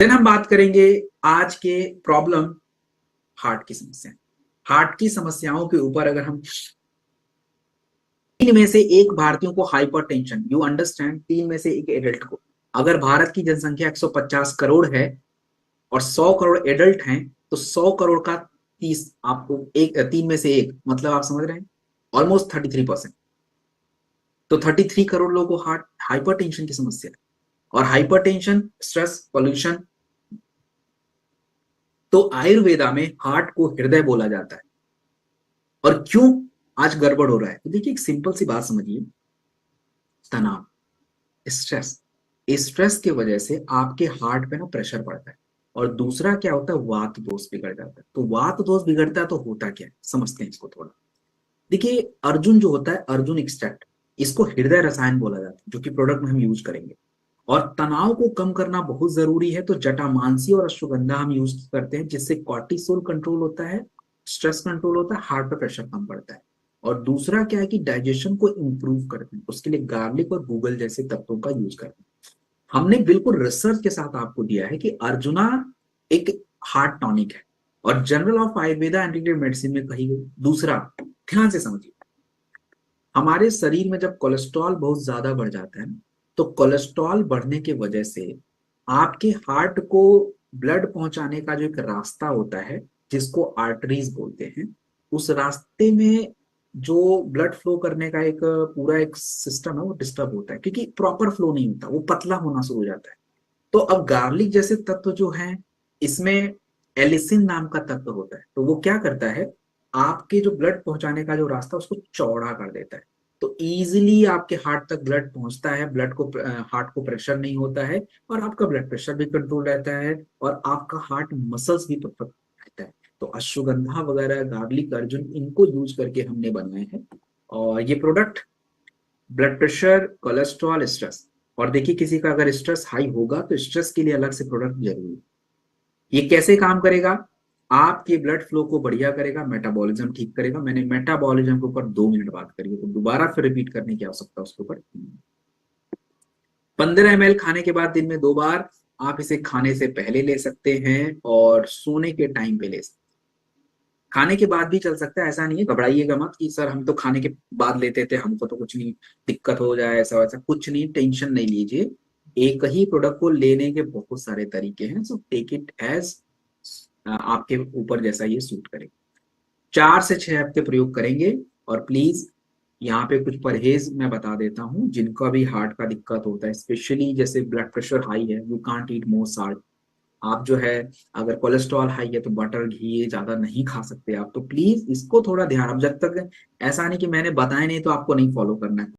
Then हम बात करेंगे आज के प्रॉब्लम हार्ट की समस्या। हार्ट की समस्याओं के ऊपर अगर हम तीन में से एक भारतीयों को हाइपरटेंशन, यू अंडरस्टैंड, तीन में से एक एडल्ट को, अगर भारत की जनसंख्या 150 करोड़ है और 100 करोड़ एडल्ट हैं तो 100 करोड़ का 30 आपको एक तीन में से एक, मतलब आप समझ रहे हैं ऑलमोस्ट 33%। तो 33 करोड़ लोगों को हार्ट हाइपरटेंशन की समस्या है। और हाइपरटेंशन, स्ट्रेस, पोल्यूशन, तो आयुर्वेदा में हार्ट को हृदय बोला जाता है। और क्यों आज गड़बड़ हो रहा है? तो देखिए, एक सिंपल सी बात समझिए, तनाव, स्ट्रेस, स्ट्रेस की वजह से आपके हार्ट पे ना प्रेशर बढ़ता है। और दूसरा क्या होता है, वात दोष बिगड़ जाता है। तो वात दोष बिगड़ता है तो होता क्या है, समझते हैं इसको थोड़ा। देखिए, अर्जुन जो होता है, अर्जुन एक्सट्रैक्ट, इसको हृदय रसायन बोला जाता है, जो कि प्रोडक्ट में हम यूज करेंगे। और तनाव को कम करना बहुत जरूरी है, तो जटामांसी और अश्वगंधा हम यूज करते हैं, जिससे कॉर्टिसोल कंट्रोल होता है, स्ट्रेस कंट्रोल होता है, हार्ट पे प्रेशर कम पड़ता है। और दूसरा क्या है कि डाइजेशन को इंप्रूव करते हैं, उसके लिए गार्लिक और गूगल जैसे तत्वों का यूज करते हैं। हमने बिल्कुल रिसर्च के साथ आपको दिया है कि अर्जुना एक हार्ट टॉनिक है और जनरल ऑफ आयुर्वेदा एंटीग्रेटिव मेडिसिन में कही गई। दूसरा, ध्यान से समझिए, हमारे शरीर में जब कोलेस्ट्रॉल बहुत ज्यादा बढ़ जाता है तो कोलेस्ट्रॉल बढ़ने की वजह से आपके हार्ट को ब्लड पहुंचाने का जो एक रास्ता होता है, जिसको आर्टरीज बोलते हैं, उस रास्ते में जो ब्लड फ्लो करने का एक पूरा एक सिस्टम है वो डिस्टर्ब होता है, क्योंकि प्रॉपर फ्लो नहीं होता, वो पतला होना शुरू हो जाता है। तो अब गार्लिक जैसे तत्व जो है, इसमें एलिसिन नाम का तत्व होता है, तो वो क्या करता है, आपके जो ब्लड पहुंचाने का जो रास्ता उसको चौड़ा कर देता है। तो इजीली आपके हार्ट तक ब्लड पहुंचता है, ब्लड को हार्ट को प्रेशर नहीं होता है, और आपका ब्लड प्रेशर भी कंट्रोल रहता है, और आपका हार्ट मसल्स भी परफेक्ट रहता है। तो अश्वगंधा वगैरह, गार्लिक, अर्जुन, इनको यूज करके हमने बनाए हैं। और ये product blood pressure, cholesterol, stress, और देखिए किसी का अगर स्ट्रेस हाई होगा तो स्ट्रेस के लिए अलग से प्रोडक्ट जरूरी है। ये कैसे काम करेगा, आपके ब्लड फ्लो को बढ़िया करेगा, मेटाबॉलिज्म ठीक करेगा। मैंने मेटाबॉलिज्म के ऊपर 2 मिनट बात करी है, तो दोबारा फिर रिपीट करने की आवश्यकता उसके ऊपर। 15 ml खाने के बाद दिन में 2 बार, आप इसे खाने से पहले ले सकते हैं और सोने के टाइम पे ले सकते हैं। खाने के बाद भी चल सकता है, ऐसा नहीं है, घबराइएगा मत कि सर हम तो खाने के बाद लेते थे, हमको तो कुछ नहीं दिक्कत हो जाए, ऐसा वैसा कुछ नहीं, टेंशन नहीं लीजिए। एक ही प्रोडक्ट को लेने के बहुत सारे तरीके हैं, सो टेक इट एज आपके ऊपर जैसा ये सूट करे। 4 से 6 हफ्ते प्रयोग करेंगे। और प्लीज यहाँ पे कुछ परहेज मैं बता देता हूँ, जिनका भी हार्ट का दिक्कत होता है, स्पेशली जैसे ब्लड प्रेशर हाई है, you can't eat more salt. आप जो है, अगर कोलेस्ट्रॉल हाई है तो बटर घी ज्यादा नहीं खा सकते आप, तो प्लीज इसको थोड़ा ध्यान, अब जब तक ऐसा नहीं कि मैंने बताया नहीं तो आपको नहीं फॉलो करना है।